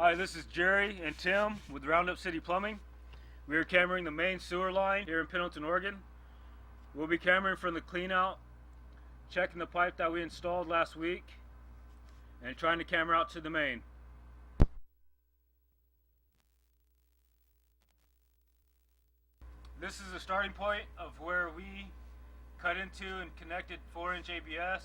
Hi, this is Jerry and Tim with Roundup City Plumbing. We are cameraing the main sewer line here in Pendleton, Oregon. We'll be cameraing from the clean out, checking the pipe that we installed last week, and trying to camera out to the main. This is the starting point of where we cut into and connected 4-inch ABS.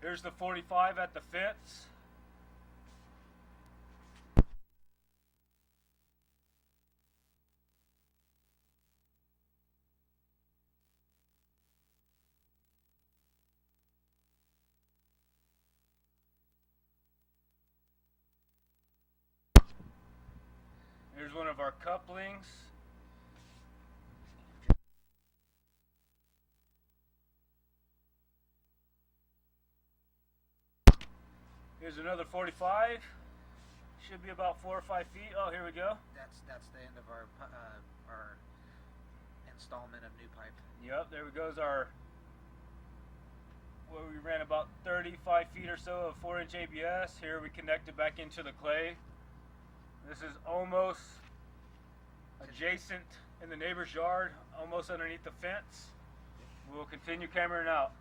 Here's the 45 at the fence. Here's one of our couplings. Here's another 45. Should be about 4 or 5 feet. Oh, here we go. That's the end of our installment of new pipe. Yep, there we goes our, where we ran about 35 feet or so of 4-inch ABS. Here we connected back into the clay. This is almost adjacent in the neighbor's yard, almost underneath the fence. We'll continue cameraing out.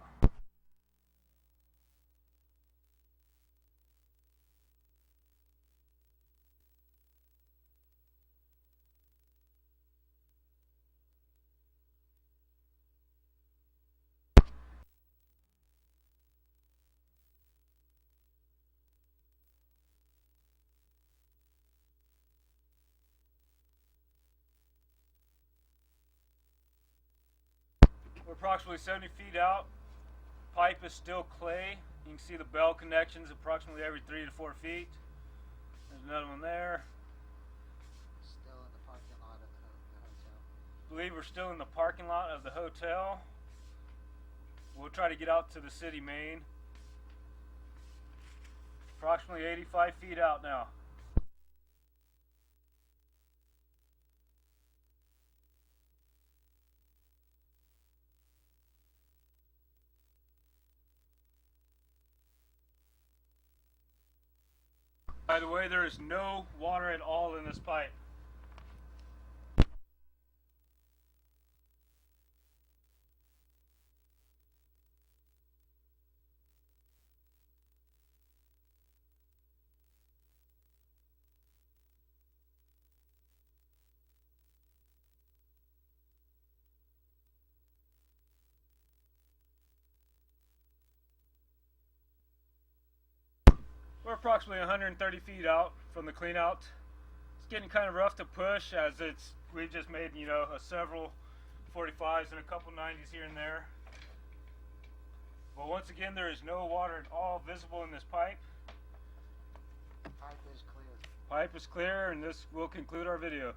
We're approximately 70 feet out. Pipe is still clay. You can see the bell connections approximately every 3 to 4 feet. There's another one there. Still in the parking lot of the hotel. I believe we're still in the parking lot of the hotel. We'll try to get out to the city main. Approximately 85 feet out now. By the way, there is no water at all in this pipe. We're approximately 130 feet out from the clean out. It's getting kind of rough to push as we've just made, several 45s and a couple 90s here and there. But once again, there is no water at all visible in this pipe. Pipe is clear. Pipe is clear, and this will conclude our video.